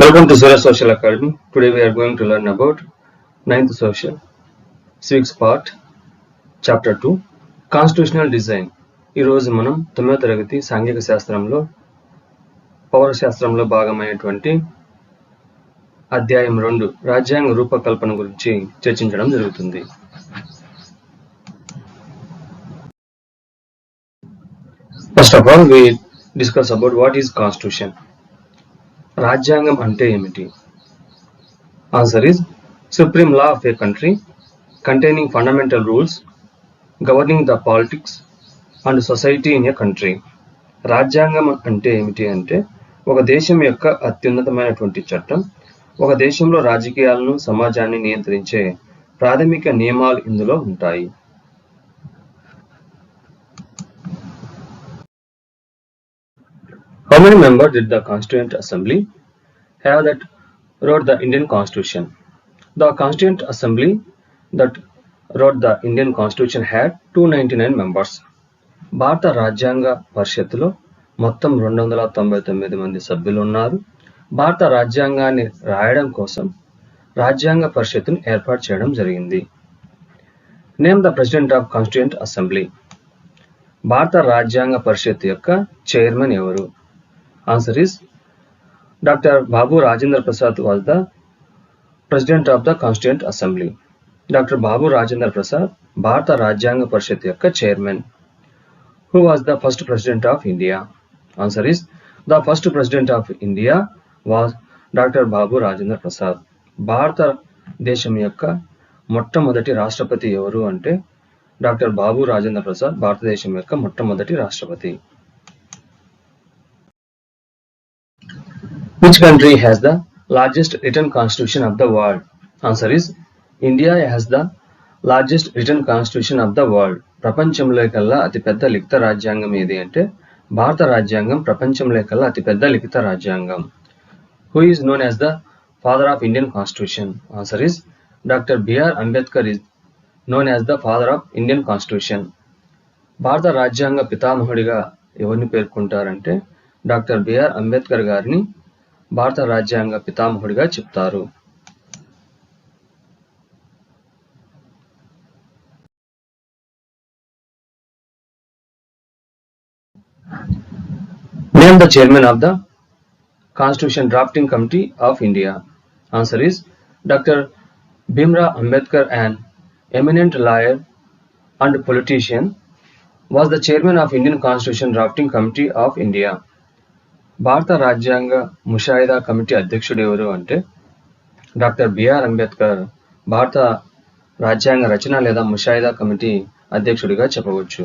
Welcome to Zero Social Academy. Today we are going to learn about 9th Social Civics Part Chapter 2 Constitutional Design. ఈ రోజు మనం 9వ తరగతి సాంఘిక శాస్త్రంలో పౌర శాస్త్రంలో భాగమైనటువంటి అధ్యాయం 2 రాజ్యాంగ రూపకల్పన గురించి చర్చించడం జరుగుతుంది. First of all, we discuss about what is Constitution. రాజ్యాంగం అంటే ఏమిటి? Answer is supreme law of a country containing fundamental rules governing the politics and society in a country. రాజ్యాంగం అంటే ఏమిటి అంటే ఒక దేశం యొక్క అత్యున్నతమైనటువంటి చట్టం, ఒక దేశంలో రాజకీయాలను సమాజాన్ని నియంత్రించే ప్రాథమిక నియమాలు ఇందులో ఉంటాయి. How many members did the Constituent Assembly have that wrote the Indian Constitution? The Constituent Assembly that wrote the Indian Constitution had 299 members. భారత రాజ్యాంగ పరిషత్తులో మొత్తం 299 మంది సభ్యులు ఉన్నారు. భారత రాజ్యాంగాన్ని రాయడం కోసం రాజ్యాంగ పరిషత్తును ఏర్పాటు చేయడం జరిగింది. Name the president of constituent assembly. భారత రాజ్యాంగ పరిషత్ యొక్క చైర్మన్ ఎవరు? Answer is Dr. Babu Rajendra Prasad was the President of the Constituent Assembly. Dr. Babu Rajendra Prasad, Bharata Rajyanga Parishad yokka chairman. Who was the first President of India? Answer is the first President of India was Dr. Babu Rajendra Prasad. Bharata Desham yokka మొట్టమొదటి రాష్ట్రపతి ఎవరు అంటే doctor Babu Rajendra Prasad భారతదేశం యొక్క మొట్టమొదటి రాష్ట్రపతి. Which country has the largest written constitution of the world? Answer is India has the largest written constitution of the world. ప్రపంచంలో కల్లా అతిపెద్ద లిఖిత రాజ్యాంగం ఏది అంటే భారత రాజ్యాంగం ప్రపంచంలో కల్లా అతిపెద్ద లిఖిత రాజ్యాంగం. Who is known as the father of Indian Constitution? Answer is Dr. B.R. Ambedkar is known as the father of Indian Constitution. భారత రాజ్యాంగ పితామహుడిగా ఎవరిని పేర్కొంటారంటే డాక్టర్ బిఆర్ అంబేద్కర్ గారిని భారత రాజ్యాంగ పితామహుడిగా చెప్తారు. Name the chairman of the Constitution Drafting Committee of India. Answer is Dr. Bhimrao Ambedkar, an eminent lawyer and politician, was the chairman of Indian Constitution Drafting Committee of India. భారత రాజ్యాంగ ముషాయిదా committee అధ్యక్షుడు ఎవరు అంటే doctor BR Ambedkar భారత రాజ్యాంగ రచన లేదా ముషాయిదా committee అధ్యక్షుడిగా చెప్పవచ్చు.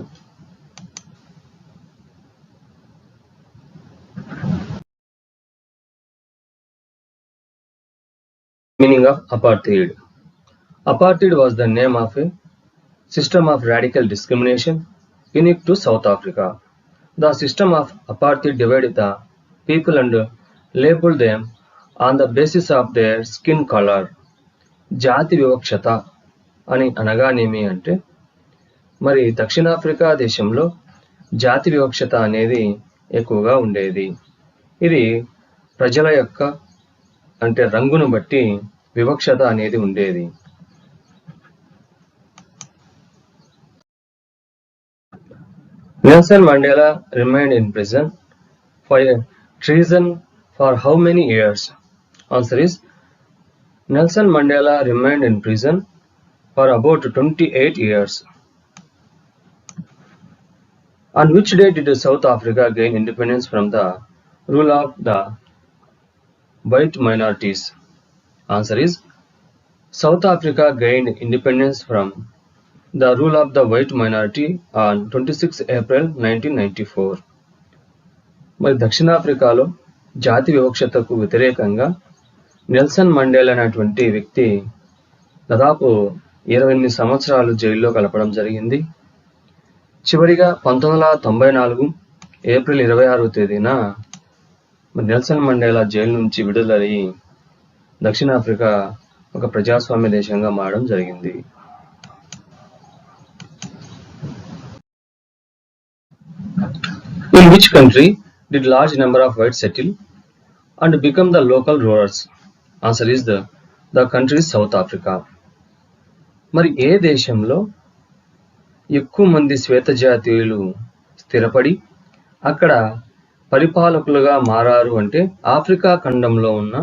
Meaning of apartheid. Apartheid was the name of a system of radical discrimination unique to South Africa. The system of apartheid divided the people and labeled them on the basis of their skin color. జాతి వివక్షత అని అనగానేమి అంటే మరి దక్షిణాఫ్రికా దేశంలో జాతి వివక్షత అనేది ఎక్కువగా ఉండేది. ఇది ప్రజల యొక్క అంటే రంగును బట్టి వివక్షత అనేది ఉండేది. Nelson Mandela remained in prison for treason for how many years? Answer is Nelson Mandela remained in prison for about 28 years. On which day did South Africa gain independence from the rule of the white minorities? Answer is South Africa gained independence from the rule of the white minority on 26 April 1994. మరి దక్షిణాఫ్రికాలో జాతి వివక్షతకు వ్యతిరేకంగా Nelson Mandela అనేటువంటి వ్యక్తి దాదాపు 28 సంవత్సరాలు జైల్లో గడపడం జరిగింది. చివరిగా 1994 ఏప్రిల్ 26వ తేదీన నెల్సన్ మండేలా జైలు నుంచి విడుదలయ్యి దక్షిణాఫ్రికా ఒక ప్రజాస్వామ్య దేశంగా మారడం జరిగింది. In which country did large number of whites settle and become the local rulers? Answer is the country is South Africa. మరి ఏ దేశంలో ఎక్కువ మంది శ్వేత జాతీయులు స్థిరపడి అక్కడ పరిపాలకులుగా మారారు అంటే ఆఫ్రికా ఖండంలో ఉన్న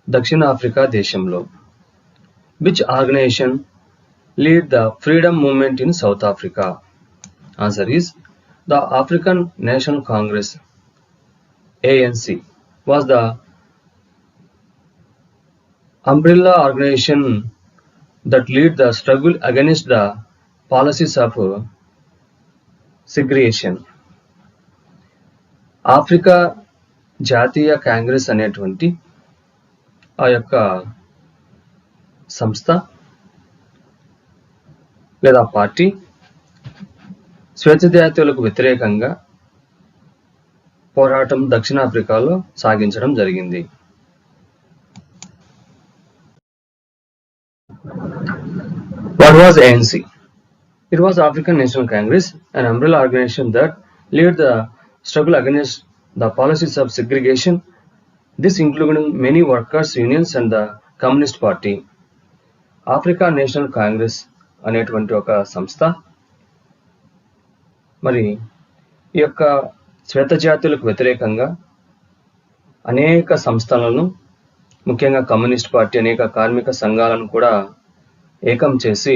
దక్షిణాఫ్రికా దేశంలో. Which organization lead the freedom movement in South Africa? Answer is the African National Congress ANC was the umbrella organization that lead the struggle against the policies of segregation. Africa జాతీయ కాంగ్రెస్ అనేటువంటి ఆ యొక్క సంస్థ లేదా పార్టీ శ్వేత జాతీయులకు వ్యతిరేకంగా పోరాటం దక్షిణాఫ్రికాలో సాగించడం జరిగింది. What was ANC? It was African National Congress, an umbrella organization that led the struggle against the policies of segregation. This included many workers' unions and the Communist Party. African National Congress అనేటువంటి ఒక సంస్థ మరి ఈ యొక్క శ్వేత జాతులకు వ్యతిరేకంగా అనేక సంస్థలను, ముఖ్యంగా కమ్యూనిస్ట్ పార్టీ అనేక కార్మిక సంఘాలను కూడా ఏకం చేసి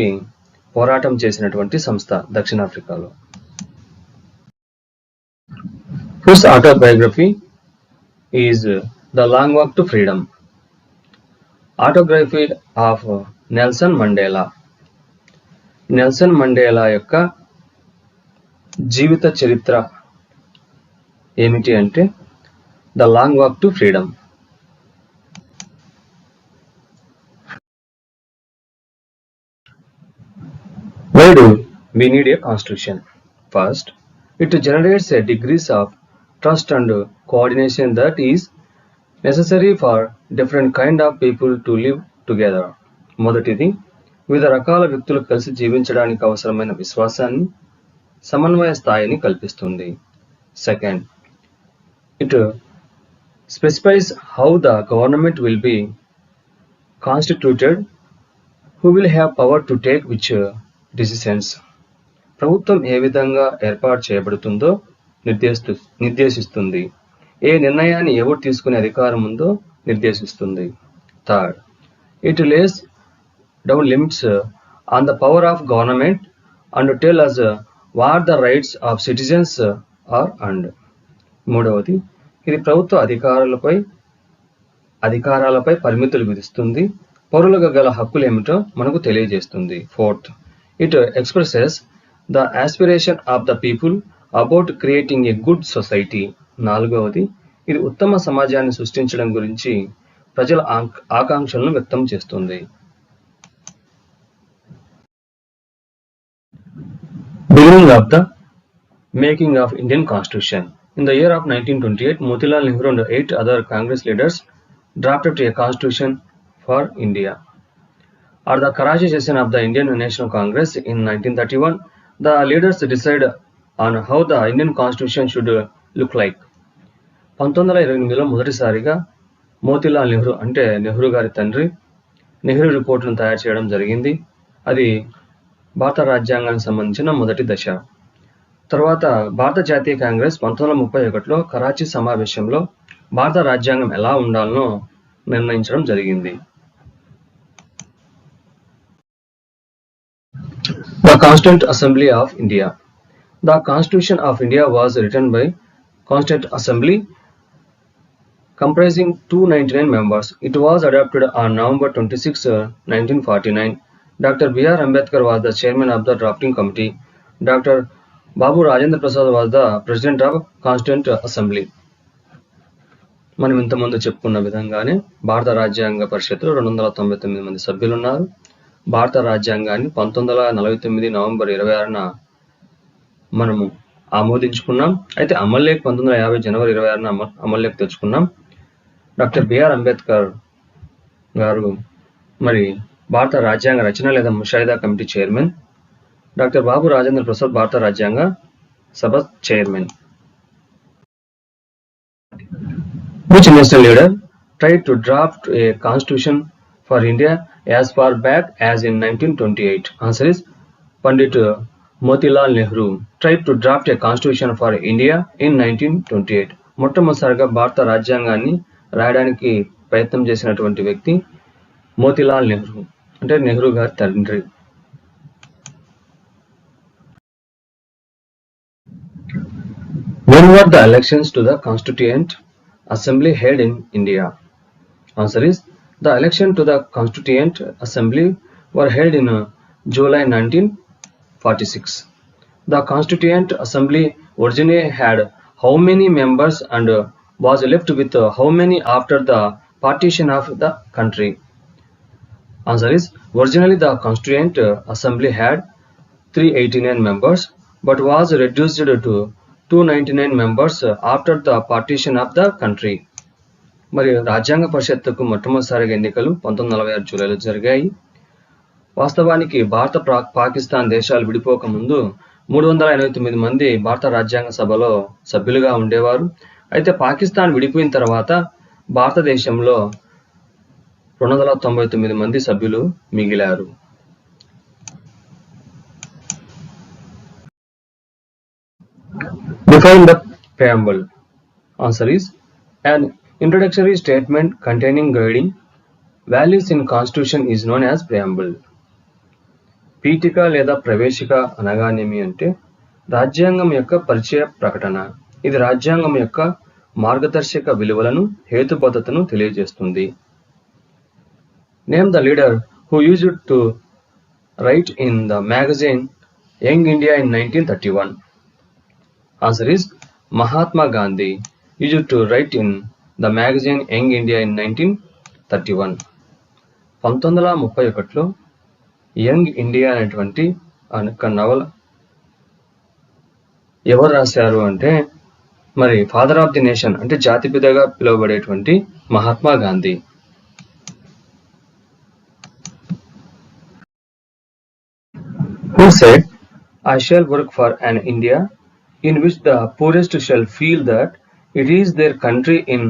పోరాటం చేసినటువంటి సంస్థ దక్షిణాఫ్రికాలో. Whose autobiography is The Long Walk to Freedom? Autobiography of Nelson Mandela. Nelson Mandela యొక్క జీవిత చరిత్ర ఏమిటి అంటే the long walk to freedom. Why do we need a constitution? First, it generates a degrees of trust and coordination that is necessary for different kind of people to live together. మొదటిది వివిధ రకాల వ్యక్తులు కలిసి జీవించడానికి అవసరమైన విశ్వాసాన్ని, సమన్వయ స్థాయిని కల్పిస్తుంది. Second, it specifies how the government will be constituted, who will have power to take which decisions. ప్రభుత్వం ఏ విధంగా ఏర్పాటు చేయబడుతుందో నిర్దేశిస్తుంది, ఏ నిర్ణయాన్ని ఎవరు తీసుకునే అధికారం ఉందో నిర్దేశిస్తుంది. Third, it lays down limits on the power of government and tell us what the rights of citizens are earned. మూడవది, ఇది ప్రభుత్వ అధికారాలపై పరిమితులు విధిస్తుంది, పౌరులకు గల హక్కులు ఏమిటో మనకు తెలియజేస్తుంది. Fourth, it expresses the aspiration of the people about creating a good society. నాలుగవది, ఇది ఉత్తమ సమాజాన్ని సృష్టించడం గురించి ప్రజల ఆకాంక్షలను వ్యక్తం చేస్తుంది. Beginning of the making of Indian Constitution. In the year of 1928, Motilal Nehru and 8 other Congress leaders drafted a constitution for India. At the Karachi session of the Indian National Congress in 1931, the leaders decided on how the Indian Constitution should look like. 1928లో మొదటిసారిగా మోతీలాల్ నెహ్రూ అంటే నెహ్రూ గారి తండ్రి నెహ్రూ రిపోర్టును తయారు చేయడం జరిగింది. అది భారత రాజ్యాంగానికి సంబంధించిన మొదటి దశ. తర్వాత భారత జాతీయ కాంగ్రెస్ 1931లో కరాచీ సమావేశంలో భారత రాజ్యాంగం ఎలా ఉండాలనో నిర్ణయించడం జరిగింది. The Constituent Assembly of India. The Constitution of India was written by Constituent Assembly comprising 299 members. It was adopted on November 26, 1949. Dr. B.R. Ambedkar was the chairman of the drafting committee. Dr. Babu Rajendra Prasad was the president of Constituent Assembly. మనం ఇంతకుముందు చెప్పుకున్న విధంగానే భారత రాజ్యాంగ పరిషత్తులో 299 మంది సభ్యులు ఉన్నారు. భారత రాజ్యాంగాన్ని 1949 నవంబర్ 26న మనము ఆమోదించుకున్నాం. అయితే అమల్లోకి 1950 జనవరి 26న అమల్లోకి తెచ్చుకున్నాం. డాక్టర్ బిఆర్ అంబేద్కర్ గారు మరి భారత రాజ్యాంగ రచన లేదా ముషాయిదా committee chairman. Doctor Babu Rajendra Prasad భారత రాజ్యాంగ సభ chairman. Which national leader tried to draft a constitution for India as far back as in 1928? Answer is Pandit Motilal Nehru tried to draft a constitution for India in 1928. మొట్టమొదటిసారిగా భారత రాజ్యాంగాన్ని రాయడానికి ప్రయత్నం చేసినటువంటి వ్యక్తి మోతీలాల్ నెహ్రూ, అంటే నెహ్రూ గారి తండ్రి. When were the elections to the Constituent Assembly held in India? Answer is the election to the Constituent Assembly were held in July 1946. The Constituent Assembly originally had how many members and was left with how many after the partition of the country? Answer is originally the Constituent Assembly had 389 members but was reduced to 299 members after the partition of the country. మరి రాజ్యాంగ పరిషత్తుకు మొట్టమొదటిసారిగా ఎన్నికలు 1946 జూలైలో జరిగాయి. వాస్తవానికి భారత పాకిస్తాన్ దేశాలు విడిపోక ముందు 389 మంది భారత రాజ్యాంగ సభలో సభ్యులుగా ఉండేవారు. అయితే పాకిస్తాన్ విడిపోయిన తర్వాత భారతదేశంలో 299 మంది సభ్యులు మిగిలారు. Define the preamble. Answer is an introductory statement containing guiding values in constitution is known as preamble. Pitaka లేదా ప్రవేశిక అనగానేమి అంటే రాజ్యాంగం యొక్క పరిచయ ప్రకటన. ఇది రాజ్యాంగం యొక్క మార్గదర్శక విలువలను, హేతుబద్ధతను తెలియజేస్తుంది. Name the leader who used to write in the magazine Young India in 1931. Answer is Mahatma Gandhi used to write in the magazine Young India in 1931. 1931లో యంగ్ ఇండియా అనేటువంటి నవల ఎవరు రాశారు అంటే మరి ఫాదర్ ఆఫ్ ది నేషన్ అంటే జాతిపితగా పిలువబడేటువంటి Mahatma Gandhi. Who said, I shall work for an India in which the poorest shall feel that it is their country in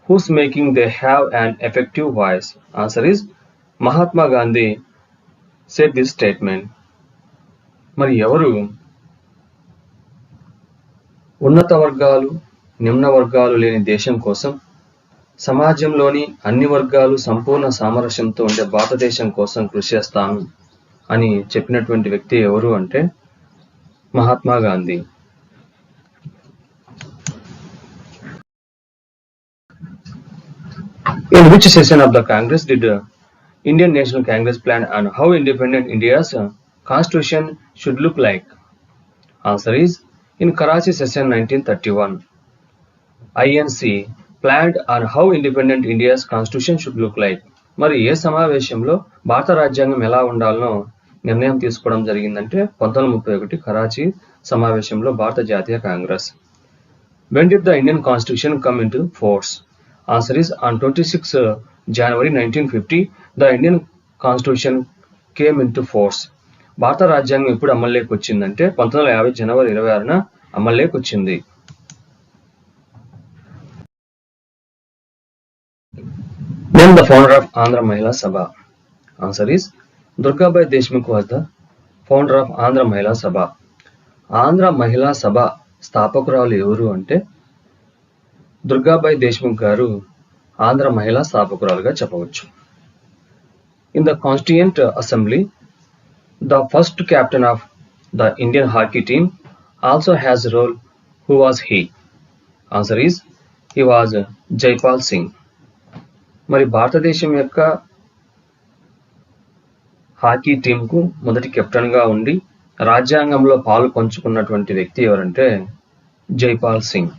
whose making they have an effective voice? Answer is Mahatma Gandhi said this statement. మరి ఎవరు ఉన్నత వర్గాలు, నిమ్న వర్గాలు లేని దేశం కోసం, సమాజంలోని అన్ని వర్గాలు సంపూర్ణ సామరస్యంతో ఉండే భారతదేశం కోసం కృషి చేస్తాను అని చెప్పినటువంటి వ్యక్తి ఎవరు అంటే Mahatma Gandhi. In which session of the Congress did Indian National Congress plan on how independent India's constitution should look like? Answer is in Karachi session 1931. INC planned on how independent India's constitution should look like. మరి ఏ సమావేశంలో భారత రాజ్యాంగం ఎలా ఉండాలనో నిర్ణయం తీసుకోవడం జరిగిందంటే 1931 కరాచీ సమావేశంలో భారత జాతీయ Congress. When did the Indian Constitution come into force? Answer is on 26 January 1950 the Indian Constitution came into force. భారత రాజ్యాంగం ఎప్పుడు అమల్లోకి వచ్చిందంటే 1950 జనవరి 26న అమల్లోకి వచ్చింది. Name the founder of Andhra Mahila Sabha. Answer is Durgabai Deshmukh was the founder of Andhra Mahila Sabha. Andhra Mahila Sabha స్థాపకురాలు ఎవరు అంటే దుర్గాబాయి దేశ్ముఖ్ గారు ఆంధ్ర మహిళా స్థాపకురాలుగా చెప్పవచ్చు. In the Constituent Assembly, the first captain of the Indian hockey team also has a role. Who was he? Answer is he was Jaipal Singh. మరి భారతదేశం యొక్క hockey టీంకు మొదటి కెప్టెన్గా ఉండి రాజ్యాంగంలో పాలు పంచుకున్నటువంటి వ్యక్తి ఎవరంటే Jaipal Singh.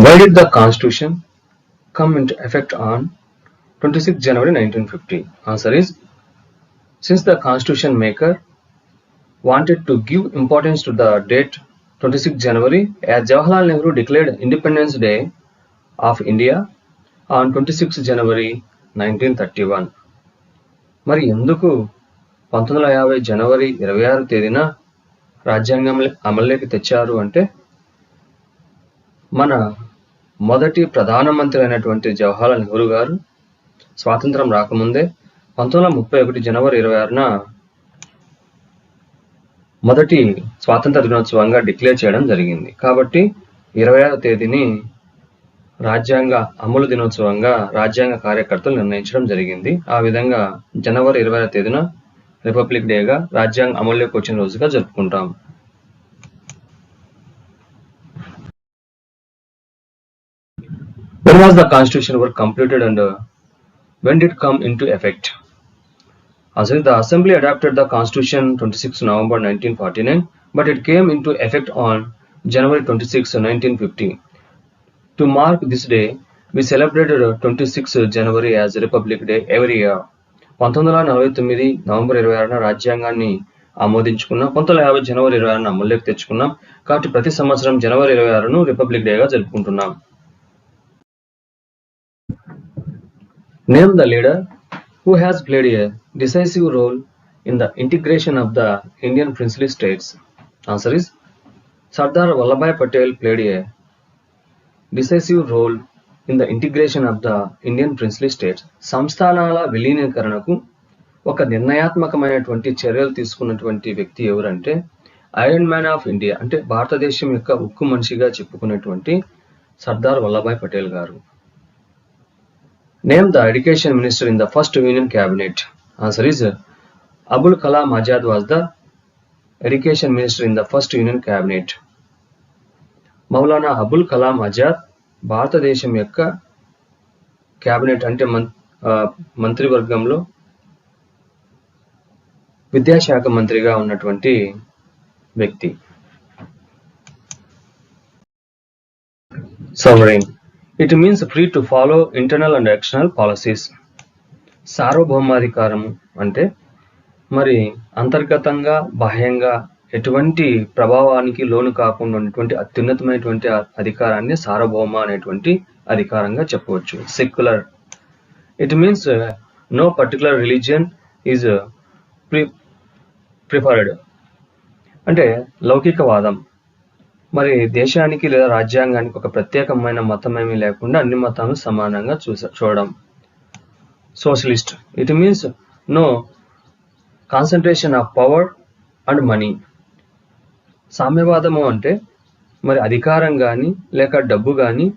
Why did the Constitution come into effect on 26 January 1950? Answer is since the Constitution maker wanted to give importance to the date 26 January as Jawaharlal Nehru declared Independence Day of India on 26 January 1931. మరి ఎందుకు 1950 జనవరి 26 తేదీన రాజ్యాంగం అమల్లోకి తెచ్చారు అంటే మన మొదటి ప్రధానమంత్రి అయినటువంటి జవహర్లాల్ నెహ్రూ గారు స్వాతంత్రం రాకముందే 1931 జనవరి 26న మొదటి స్వాతంత్ర దినోత్సవంగా డిక్లేర్ చేయడం జరిగింది. కాబట్టి 26వ తేదీని రాజ్యాంగ అమలు దినోత్సవంగా రాజ్యాంగ కార్యకర్తలు నిర్ణయించడం జరిగింది. ఆ విధంగా జనవరి 26వ తేదీన రిపబ్లిక్ డేగా రాజ్యాంగం అమల్లోకి వచ్చిన రోజుగా జరుపుకుంటాం. When was the constitution work completed and when did it come into effect? The assembly adopted the constitution 26 November 1949, but it came into effect on January 26, 1950. To mark this day, we celebrated 26 January as Republic Day every year. 1949 November 26న రాజ్యాంగాన్ని ఆమోదించుకున్నాం. 1950 జనవరి 26న అమల్లోకి తెచ్చుకున్నాం. కాబట్టి ప్రతి సంవత్సరం జనవరి 26ను republic డేగా జరుపుకుంటున్నాం. Name the leader who has played a decisive role in the integration of the Indian princely states. Answer is Sardar Vallabhbhai Patel played a decisive role in the integration of the Indian princely states. సంస్థానాల విలీనీకరణకు ఒక నిర్ణయాత్మకమైనటువంటి చర్యలు తీసుకున్నటువంటి వ్యక్తి ఎవరంటే iron man of India అంటే భారతదేశం యొక్క ఉక్కు మనిషిగా చెప్పుకునేటువంటి సర్దార్ వల్లభాయ్ పటేల్ గారు. Name the education minister in the first union cabinet. Answer is Abul Kalam Azad was the education minister in the first union cabinet. Maulana Abul Kalam Azad భారతదేశం యొక్క క్యాబినెట్ అంటే మంత్రివర్గంలో విద్యాశాఖ మంత్రిగా ఉన్నటువంటి వ్యక్తి. Sovereign. It means free to follow internal and external policies. సార్వభౌమాధికారము అంటే మరి అంతర్గతంగా బాహ్యంగా ఎటువంటి ప్రభావానికి లోను కాకుండా ఉన్నటువంటి అత్యున్నతమైనటువంటి అధికారాన్ని సార్వభౌమ అనేటువంటి అధికారంగా చెప్పవచ్చు. Secular. It means no particular religion is preferred అంటే లౌకికవాదం. మరి దేశానికి లేదా రాజ్యాంగానికి ఒక ప్రత్యేకమైన మతమేమీ లేకుండా అన్ని మతాలను సమానంగా చూడడం. Socialist. It means no concentration of power and money. సామ్యవాదము అంటే మరి అధికారం కానీ లేక డబ్బు కానీ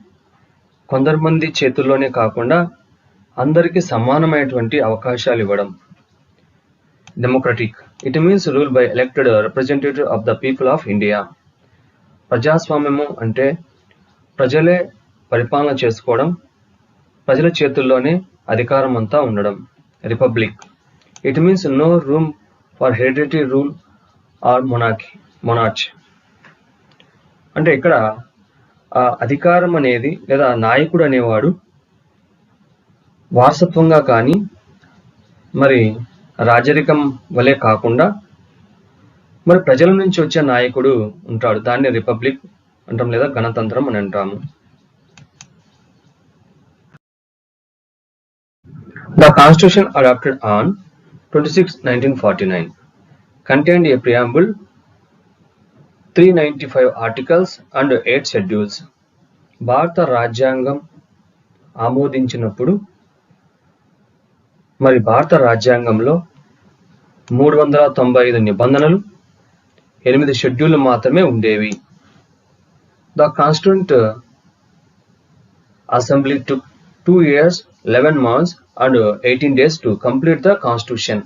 కొందరు మంది చేతుల్లోనే కాకుండా అందరికీ సమానమైనటువంటి అవకాశాలు ఇవ్వడం. Democratic. It means rule by elected representative of the people of India. ప్రజాస్వామ్యము అంటే ప్రజలే పరిపాలన చేసుకోవడం, ప్రజల చేతుల్లోనే అధికారం అంతా ఉండడం. Republic. It means no room for hereditary rule or monarch. అంటే ఇక్కడ ఆ అధికారం అనేది లేదా నాయకుడు అనేవాడు వారసత్వంగా కానీ మరి రాజరికం వలె కాకుండా మరి ప్రజల నుంచి వచ్చే నాయకుడు ఉంటాడు. దాన్ని రిపబ్లిక్ అంటాం లేదా గణతంత్రం అని అంటాము. The Constitution adopted on 26 1949 contained a preamble, 395 articles and 8 schedules. భారత రాజ్యాంగం ఆమోదించినప్పుడు మరి భారత రాజ్యాంగంలో 395 నిబంధనలు, 8 షెడ్యూళ్లు మాత్రమే ఉండేవి. The Constituent Assembly took 2 years, 11 months and 18 days to complete the Constitution.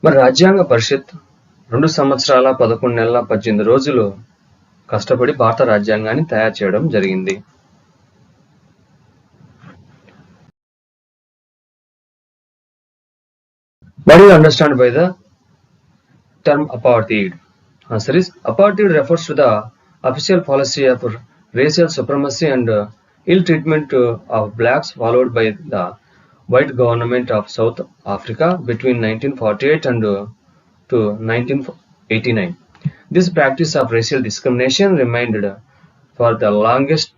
మరి రాజ్యాంగ పరిషత్ 2 సంవత్సరాల 11 నెలల 18 రోజులు కష్టపడి భారత రాజ్యాంగాన్ని తయారు చేయడం జరిగింది. What do you understand by the term apartheid? Answer is apartheid refers to the official policy of racial supremacy and ill treatment of blacks followed by the white government of South Africa between 1948 and to 1989. This practice of racial discrimination remained for the longest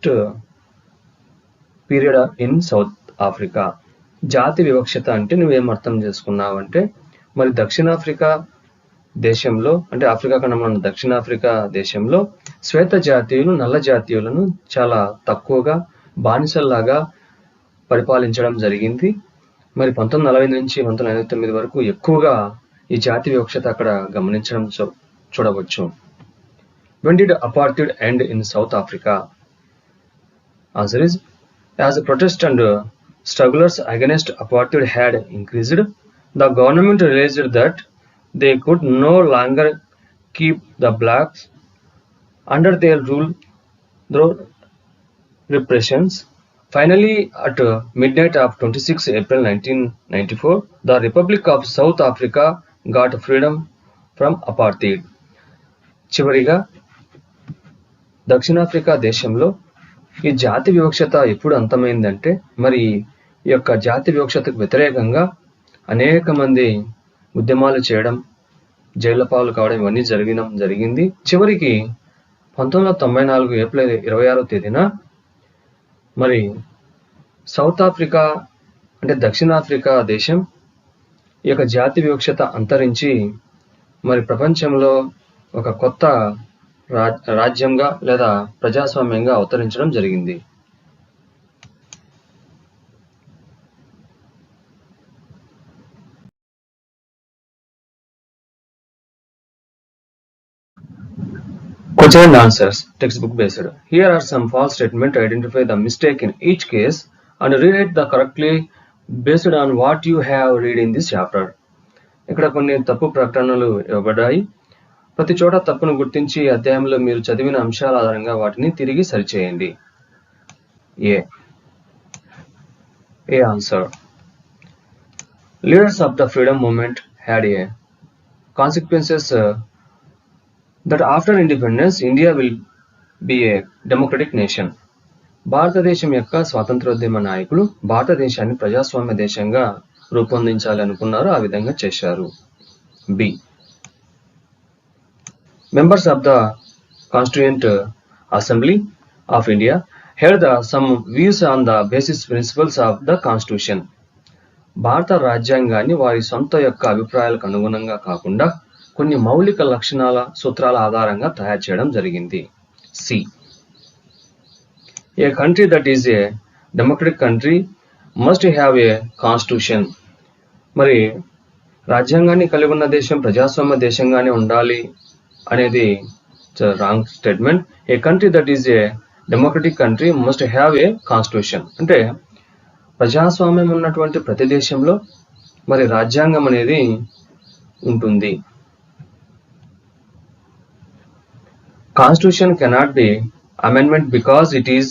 period in South Africa. జాతి వివక్షత అంటే నువ్వేం అర్థం చేసుకున్నావు అంటే, మరి దక్షిణాఫ్రికా దేశంలో అంటే ఆఫ్రికా ఖండంలో ఉన్న దక్షిణాఫ్రికా దేశంలో శ్వేత జాతీయులు నల్ల జాతీయులను చాలా తక్కువగా బానిసల్లాగా పరిపాలించడం జరిగింది. మరి 1940 నుంచి 1959 వరకు ఎక్కువగా ఈ జాతి వివక్షత అక్కడ గమనించడం చూడవచ్చు. When did apartheid end in South Africa? Answer is, as protests and strugglers against apartheid had increased, the government realized that they could no longer keep the blacks under their rule through repressions. Finally, at midnight of 26 April 1994, the Republic of South Africa got freedom from apartheid. చివరిగా దక్షిణాఫ్రికా దేశంలో ఈ జాతి వివక్షత ఎప్పుడు అంతమైందంటే, మరి ఈ యొక్క జాతి వివక్షతకు వ్యతిరేకంగా అనేక మంది ఉద్యమాలు చేయడం, జైళ్ల పాలు కావడం ఇవన్నీ జరిగింది. చివరికి 1994 ఏప్రిల్ 26వ తేదీన మరి సౌత్ ఆఫ్రికా అంటే దక్షిణాఫ్రికా దేశం ఈ యొక్క జాతి వివక్షత అంతరించి మరి ప్రపంచంలో ఒక కొత్త రాజ్యంగా లేదా ప్రజాస్వామ్యంగా అవతరించడం జరిగింది. Question and answers, textbook based. Here are some false statements. Identify the mistake in each case and rewrite the correctly based on what you have read in this chapter. ఇక్కడ కొన్ని తప్పు ప్రకటనలు ఇవ్వబడ్డాయి. ప్రతి చోట తప్పును గుర్తించి అధ్యాయంలో మీరు చదివిన అంశాల ఆధారంగా వాటిని తిరిగి సరిచేయండి. A answer. Leaders of the freedom movement had a consequences that after independence India will be a democratic nation. భారతదేశం యొక్క స్వాతంత్రోద్యమ నాయకులు భారతదేశాన్ని ప్రజాస్వామ్య దేశంగా రూపొందించాలి అనుకున్నారు, ఆ విధంగా చేశారు. B. Members of the Constituent Assembly of India held some views on the basis principles of the Constitution. భారత రాజ్యాంగాన్ని వారి సొంత యొక్క అభిప్రాయాలకు అనుగుణంగా కాకుండా కొన్ని మౌలిక లక్షణాల సూత్రాల ఆధారంగా తయారు చేయడం జరిగింది. C. A country that is a democratic country must have a constitution. మరి రాజ్యాంగాన్ని కలిగి ఉన్న దేశం ప్రజాస్వామ్య దేశంగానే ఉండాలి అనేది wrong statement. A country that is a democratic country must have a constitution అంటే ప్రజాస్వామ్యం ఉన్నటువంటి ప్రతి దేశంలో మరి రాజ్యాంగం అనేది ఉంటుంది. Constitution cannot be amendment because it is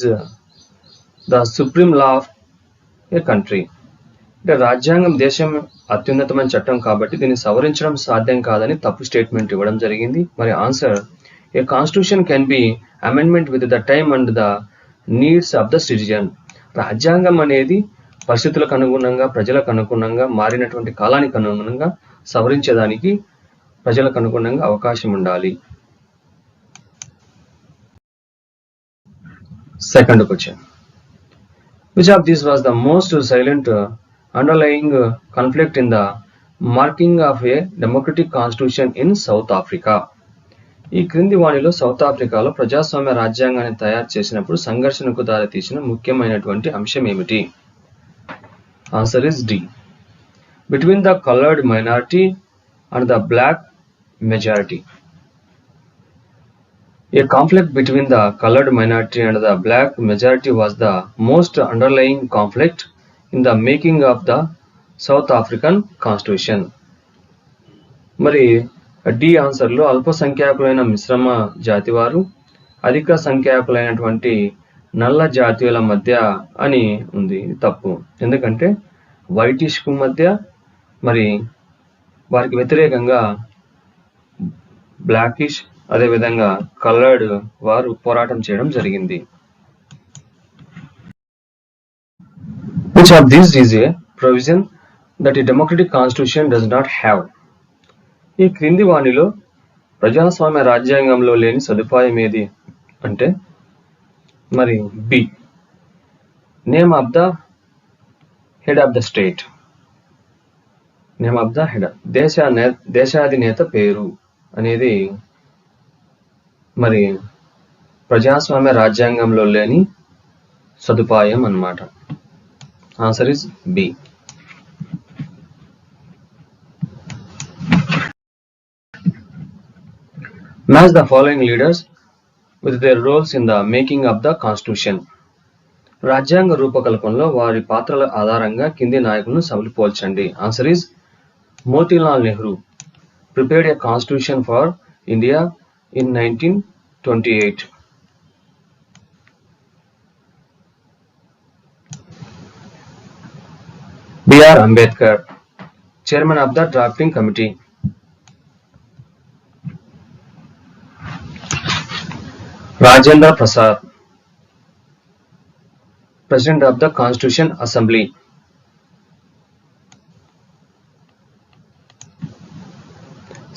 the supreme law of a country. అంటే రాజ్యాంగం దేశం అత్యున్నతమైన చట్టం కాబట్టి దీన్ని సవరించడం సాధ్యం కాదని తప్పు స్టేట్మెంట్ ఇవ్వడం జరిగింది. మరి answer, A constitution can be amendment with the time and the needs of the citizen. రాజ్యాంగం అనేది పరిస్థితులకు అనుగుణంగా ప్రజలకు అనుగుణంగా మారినటువంటి కాలానికి అనుగుణంగా సవరించేదానికి ప్రజలకు అనుగుణంగా అవకాశం ఉండాలి. Second question. Which of these was the most silent underlying conflict in the marking of a democratic constitution in South Africa? ఈ క్రింది వాణిలో సౌత్ ఆఫ్రికాలో ప్రజాస్వామ్య రాజ్యాంగాన్ని తయారు చేసినప్పుడు సంఘర్షణకు దారితీసిన ముఖ్యమైనటువంటి అంశం ఏమిటి? Answer is D. Between the colored minority and the black majority. A conflict between the colored minority and the black majority was the most underlying conflict in the making of the South African Constitution. మరి D ఆన్సర్లో అల్పసంఖ్యాకులైన మిశ్రమ జాతివారు అధిక సంఖ్యాకులైనటువంటి నల్ల జాతీయుల మధ్య అని ఉంది. తప్పు. ఎందుకంటే whitish కు మధ్య మరి వారికి వ్యతిరేకంగా బ్లాకిష్ అదేవిధంగా కలర్డ్ వారు పోరాటం చేయడం జరిగింది. Which of these is a provision that a democratic constitution does not have? ఈ క్రింది వాణిలో ప్రజాస్వామ్య రాజ్యాంగంలో లేని సదుపాయం ఏది అంటే మరి B. Name of the Head of the state. Name of the head. దేశాధినేత పేరు అనేది మరి ప్రజాస్వామ్య రాజ్యాంగంలో లేని సదుపాయం అన్నమాట. Answer is B. Match the following leaders with their roles in the making of the constitution. రాజ్యాంగ రూపకల్పనలో వారి పాత్రల ఆధారంగా కింది నాయకులను సమలిపోల్చండి. Answer is Motilal Nehru prepared a constitution for India in 1928. B.R. Ambedkar, chairman of the drafting committee. Rajendra Prasad, president of the Constitution Assembly.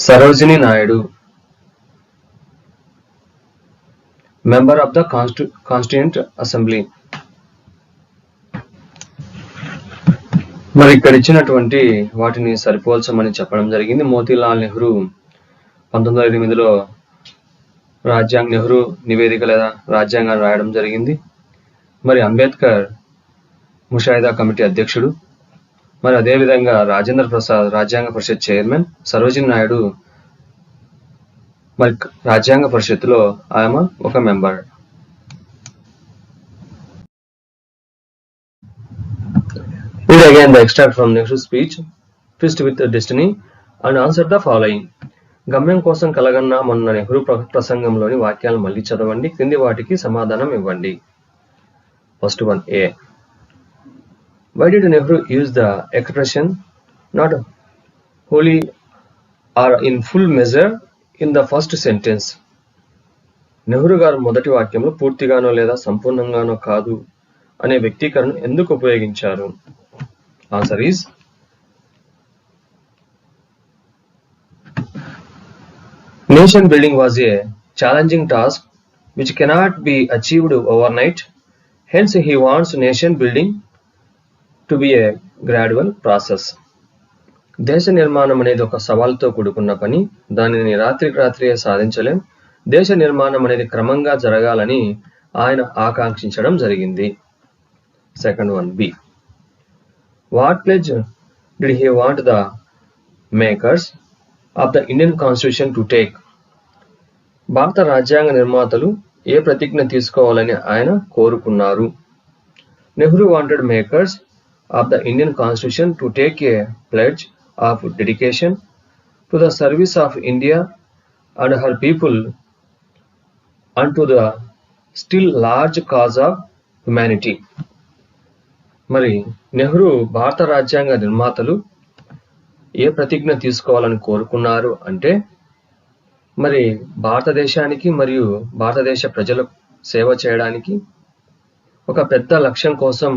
Sarojini Naidu, member of the Constituent Assembly. మరి ఇక్కడ ఇచ్చినటువంటి వాటిని సరిపోల్చమని చెప్పడం జరిగింది. మోతీలాల్ నెహ్రూ 1908లో నెహ్రూ నివేదిక లేదా రాజ్యాంగాన్ని రాయడం జరిగింది. మరి అంబేద్కర్ ముషాయిదా కమిటీ అధ్యక్షుడు. మరి అదేవిధంగా రాజేంద్ర ప్రసాద్ రాజ్యాంగ పరిషత్ చైర్మన్. సరోజిని నాయుడు మరి రాజ్యాంగ పరిషత్తులో ఆమె ఒక member. Read again the extract from Nehru's speech, Twist with Destiny, and answer the following. గమ్యం కోసం కలగన్న మొన్న నెహ్రూ ప్రసంగంలోని వాక్యాలను మళ్ళీ చదవండి. క్రింది వాటికి సమాధానం ఇవ్వండి. First one A. Why did Nehru use the expression not wholly or in full measure in the first sentence? Nehru గారు మొదటి వాక్యంలో పూర్తిగానో లేదా సంపూర్ణంగానో కాదు అనే వ్యక్తీకరణ ఎందుకు ఉపయోగించారు? Answer is nation building was a challenging task which cannot be achieved overnight. Hence, he wants nation building to be a gradual process. దేశ నిర్మాణం అనేది ఒక సవాల్తో కూడుకున్న పని. దానిని రాత్రికి రాత్రియే సాధించలేం. దేశ నిర్మాణం అనేది క్రమంగా జరగాలని ఆయన ఆకాంక్షించడం జరిగింది. Second one B. What pledge did he want the makers of the Indian constitution to take? భారత రాజ్యాంగ నిర్మాతలు ఏ ప్రతిజ్ఞ తీసుకోవాలని ఆయన కోరుకున్నారు? Nehru wanted makers of the Indian constitution to take a pledge of dedication to the service of India and her people and to the still large cause of humanity. మరి నెహ్రూ భారత రాజ్యాంగ నిర్మాతలు ఏ ప్రతిజ్ఞ తీసుకోవాలని కోరుకున్నారు అంటే మరి భారతదేశానికి మరియు భారతదేశ ప్రజలకు సేవ చేయడానికి ఒక పెద్ద లక్ష్యం కోసం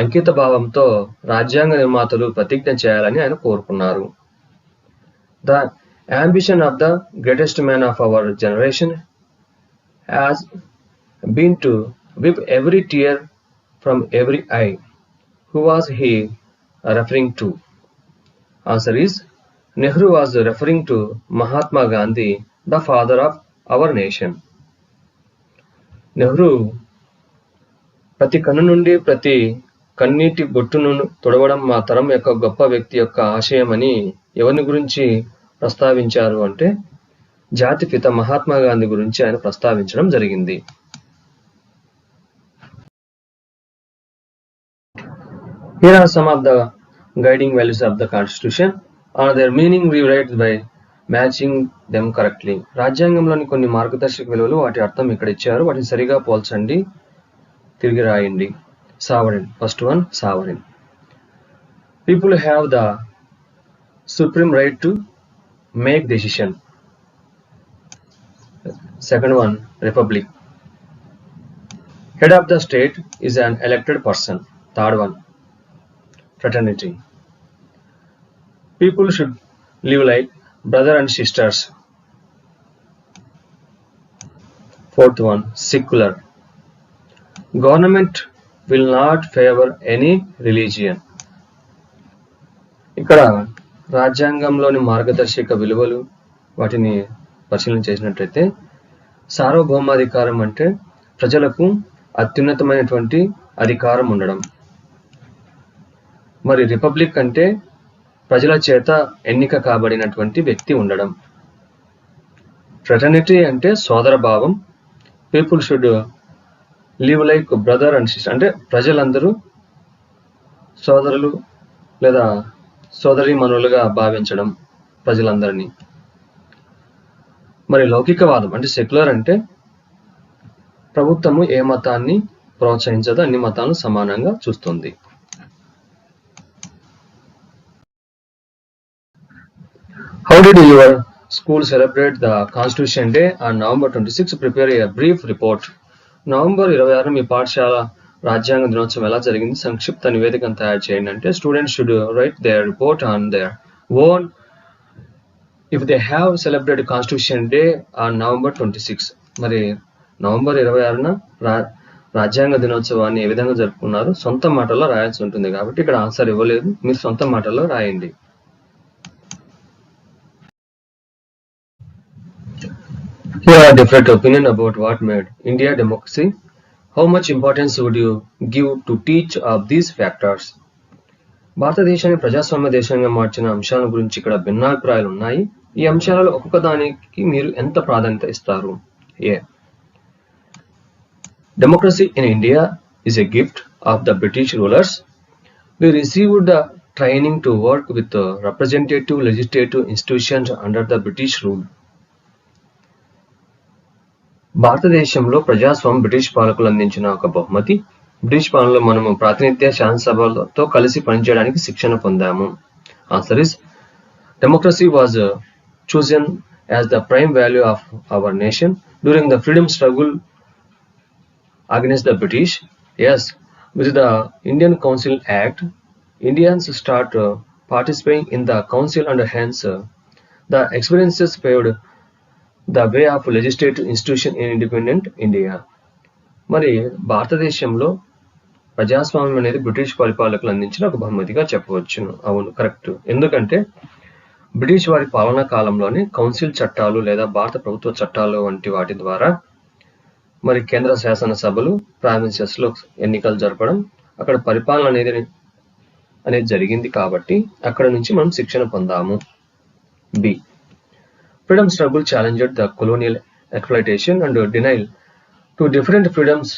అంకిత భావంతో రాజ్యాంగ నిర్మాతలు ప్రతిజ్ఞ చేయాలని ఆయన కోరుకున్నారు. The ambition of the greatest man of our generation has been to wipe every tear from every eye. Who was he referring to? Answer is Nehru was referring to Mahatma Gandhi, the father of our nation. Nehru ప్రతి కన్ను నుండి ప్రతి కన్నీటి బొట్టును తొడవడం మా తరం యొక్క గొప్ప వ్యక్తి యొక్క ఆశయమని ఎవరిని గురించి ప్రస్తావించారు అంటే జాతిపిత మహాత్మా గాంధీ గురించి ఆయన ప్రస్తావించడం జరిగింది. Here are some of the guiding values of the Constitution. Are their meaning rewrite by matching them correctly. రాజ్యాంగంలోని కొన్ని మార్గదర్శక విలువలు వాటి అర్థం ఇక్కడ ఇచ్చారు. వాటిని సరిగా పోల్చండి, తిరిగి రాయండి. Sovereign. First one, sovereign. People have the supreme right to make decision. Second one, republic. Head of the state is an elected person. Third one, fraternity. People should live like brother and sisters. Fourth one, secular. Government will not favor any religion. ఇక్కడ రాజ్యాంగంలోని మార్గదర్శక విలువలు వాటిని పరిశీలన చేసినట్లయితే సార్వభౌమాధికారం అంటే ప్రజలకు అత్యున్నతమైనటువంటి అధికారం ఉండడం. మరి రిపబ్లిక్ అంటే ప్రజల చేత ఎన్నిక కాబడినటువంటి వ్యక్తి ఉండడం. ఫ్రెటర్నిటీ అంటే సోదర భావం. People should live like brother and sister అంటే ప్రజలందరూ సోదరులు లేదా సోదరీమణులుగా భావించడం ప్రజలందరినీ. మరి లౌకికవాదం అంటే సెక్యులర్ అంటే ప్రభుత్వము ఏ మతాన్ని ప్రోత్సహించదో అన్ని మతాలను సమానంగా చూస్తుంది. How did your school celebrate the Constitution Day on November 26? Prepare a brief report. November 26 మీ పాఠశాల రాజ్యాంగ దినోత్సవం ఎలా జరిగింది సంక్షిప్త నివేదికను తయారు చేయండి అంటే students should write their report on their own if they have celebrated constitution day on November 26. మరి నవంబర్ 26న రాజ్యాంగ దినోత్సవాన్ని ఏ విధంగా జరుపుకున్నారు సొంత మాటల్లో రాయాల్సి ఉంటుంది కాబట్టి ఇక్కడ ఆన్సర్ ఇవ్వలేదు, మీరు సొంత మాటల్లో రాయండి. Here are different opinion about what made India democracy. How much importance would you give to each of these factors? భారతదేశాన్ని ప్రజాస్వామ్య దేశంగా మార్చిన అంశాల గురించి ఇక్కడ భిన్నాభిప్రాయాలు ఉన్నాయి. ఈ అంశాలలో ఒక్కొక్క దానికి మీరు ఎంత ప్రాధాన్యత ఇస్తారు? A. Democracy in India is a gift of the British rulers. We received the training to work with the representative legislative institutions under the British rule. భారతదేశంలో ప్రజాస్వామ్యం బ్రిటిష్ పాలకులు అందించిన ఒక బహుమతి. బ్రిటిష్ పాలనలో మనము ప్రాతినిధ్య శాసనసభలతో కలిసి పనిచేయడానికి శిక్షణ పొందాము. Answer is democracy was chosen as the prime value of our nation during the freedom struggle against the British. Yes, with the Indian Council Act, Indians start participating in the council and hence the experiences paved the way of legislative institution in independent India. మరి భారతదేశంలో ప్రజాస్వామ్యం అనేది British పరిపాలకులు అందించిన ఒక బహుమతిగా చెప్పవచ్చును. అవును, correct. ఎందుకంటే బ్రిటిష్ వారి పాలనా కాలంలోనే కౌన్సిల్ చట్టాలు లేదా భారత ప్రభుత్వ చట్టాలు వంటి వాటి ద్వారా మరి కేంద్ర శాసనసభలు ప్రావిన్సెస్ లో ఎన్నికలు జరపడం, అక్కడ పరిపాలన అనేది జరిగింది కాబట్టి అక్కడ నుంచి మనం శిక్షణ పొందాము. B. Freedom struggle challenged the colonial exploitation and denial to different freedoms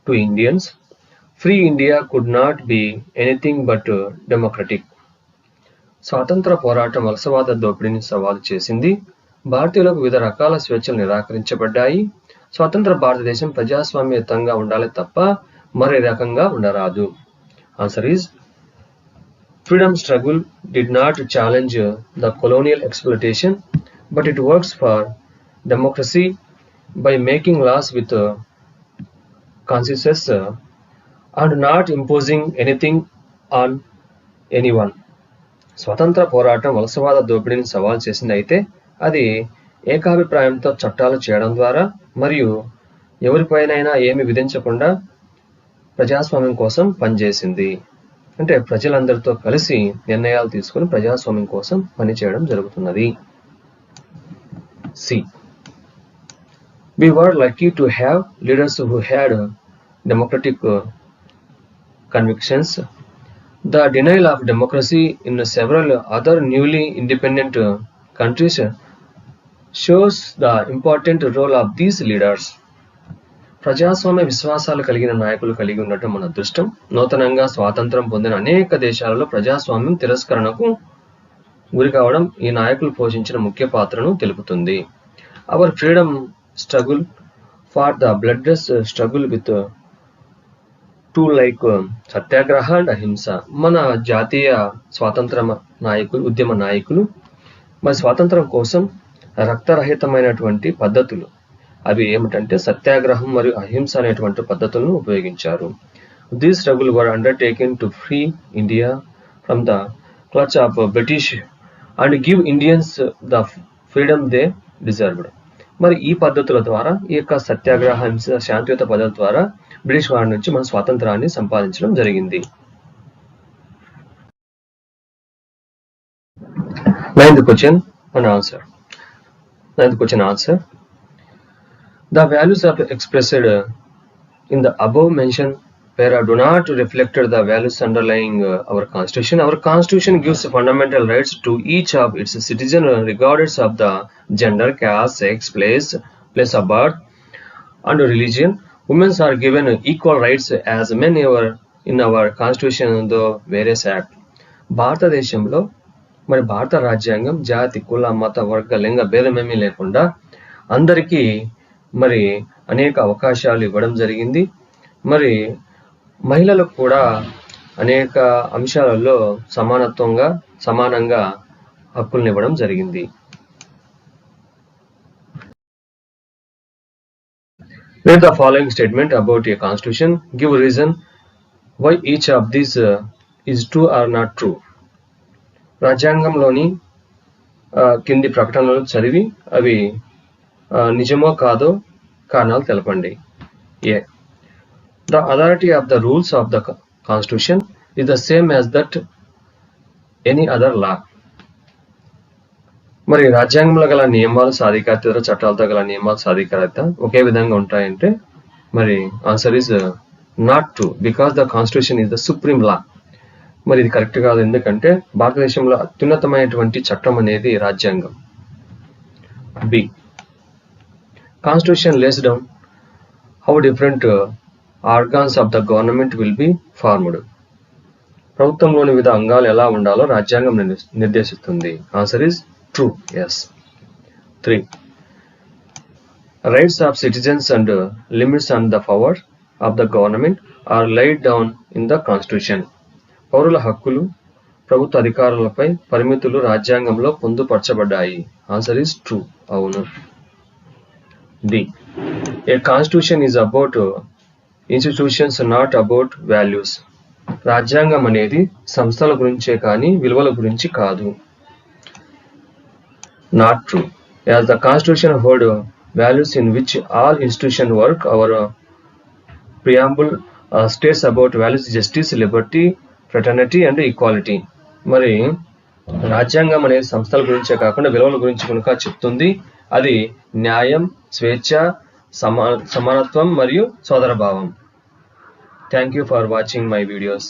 to Indians. Free India could not be anything but democratic. స్వాతంత్ర పోరాటం వలసవాద దోపిడీని సవాలు చేసింది. భారతీయులకు వివిధ రకాల స్వేచ్ఛలు నిరాకరించబడ్డాయి. స్వతంత్ర భారతదేశం ప్రజాస్వామ్యయుతంగా ఉండాలి తప్ప మరే రకంగా ఉండరాదు. Answer is freedom struggle did not challenge the colonial exploitation, but it works for democracy by making laws with consensus and not imposing anything on anyone. స్వతంత్ర పోరాటం వలసవాద దోపిడీని సవాల్ చేసింది, అయితే అది ఏకాభిప్రాయంతో చట్టాలు చేయడం ద్వారా మరియు ఎవరిపైనైనా ఏమి విధించకుండా ప్రజాస్వామ్యం కోసం పనిచేసింది. అంటే ప్రజలందరితో కలిసి నిర్ణయాలు తీసుకుని ప్రజాస్వామ్యం కోసం పనిచేయడం జరుగుతున్నది. C. We were lucky to have leaders who had democratic convictions. The denial of democracy in several other newly independent countries shows the important role of these leaders. ప్రజాస్వామ్య విశ్వాసాలు కలిగిన నాయకులు కలిగి ఉండటం మన అదృష్టం. నూతనంగా స్వాతంత్రం పొందిన అనేక దేశాలలో ప్రజాస్వామ్యం తిరస్కరణకు గురి కావడం ఈ నాయకులు పోషించిన ముఖ్య పాత్రను తెలుపుతుంది. Our freedom struggle for the bloodless struggle with two like Satyagraha and అహింస. మన జాతీయ స్వాతంత్ర నాయకులు, ఉద్యమ నాయకులు మరి స్వాతంత్రం కోసం రక్తరహితమైనటువంటి పద్ధతులు అవి ఏమిటంటే సత్యాగ్రహం మరియు అహింస అనేటువంటి పద్ధతులను ఉపయోగించారు. These struggles were undertaken to free India from the clutch of British and give Indians the freedom they deserved. మరి ఈ పద్ధతుల ద్వారా ఈ యొక్క సత్యాగ్రహ హింస శాంతియుత పద్ధతుల ద్వారా బ్రిటిష్ వారి నుంచి మన స్వాతంత్రాన్ని సంపాదించడం జరిగింది. 9th question and answer. 9th question answer. The values are expressed in the above mentioned para do not reflect the values underlying our constitution. Our constitution gives fundamental rights to each of its citizens regardless of the gender, caste, sex, place of birth and religion. Women are given equal rights as men in our constitution the various act. భారతదేశంలో మరి భారత రాజ్యాంగం జాతి, కుల, మత, వర్గ, లింగ భేదమేమీ లేకుండా అందరికీ మరి అనేక అవకాశాలు ఇవ్వడం జరిగింది. మరి మహిళలకు కూడా అనేక అంశాలలో సమానంగా హక్కుల్ని ఇవ్వడం జరిగింది. Read the following statement about a constitution. Give a reason why each of these is true or not true. రాజ్యాంగంలోని కింది ప్రకటనలు చదివి అవి నిజమో కాదో కారణాలు తెలపండి. A. The authority of the rules of the constitution is the same as that any other law. మరి రాజ్యాంగంలో గల నియమాలు సాధికారత చట్టాలతో గల నియమాలు సాధికారత ఒకే విధంగా ఉంటాయంటే మరి answer is not true, because the constitution is the supreme లా. మరి ఇది కరెక్ట్ కాదు, ఎందుకంటే భారతదేశంలో అత్యున్నతమైనటువంటి చట్టం అనేది రాజ్యాంగం. B. Constitution lays down how different organs of the government will be formed. ప్రభుత్వంలోని వివిధ అంగాలు ఎలా ఉండాలో రాజ్యాంగం నిర్దేశిస్తుంది. Answer is true, yes. 3. Rights of citizens and limits on the power of the government are laid down in the constitution. పౌరుల హక్కులు, ప్రభుత్వ అధికారులపై పరిమితులు రాజ్యాంగంలో పొందుపరచబడ్డాయి. ఆన్సర్ ఇస్ ట్రూ, అవును. D. A constitution is about institutions, not about values. రాజ్యాంగం అనేది సంస్థల గురించే కానీ విలువల గురించి కాదు. Not true. As the constitution holds values in which all institutions work, our preamble states about values justice, liberty, fraternity and equality. మరి రాజ్యాంగం అనేది సంస్థల గురించే కాకుండా విలువల గురించి కనుక చెప్తుంది. అది న్యాయం, స్వేచ్ఛ, సమానత్వం మరియు సోదరభావం. Thank you for watching my videos.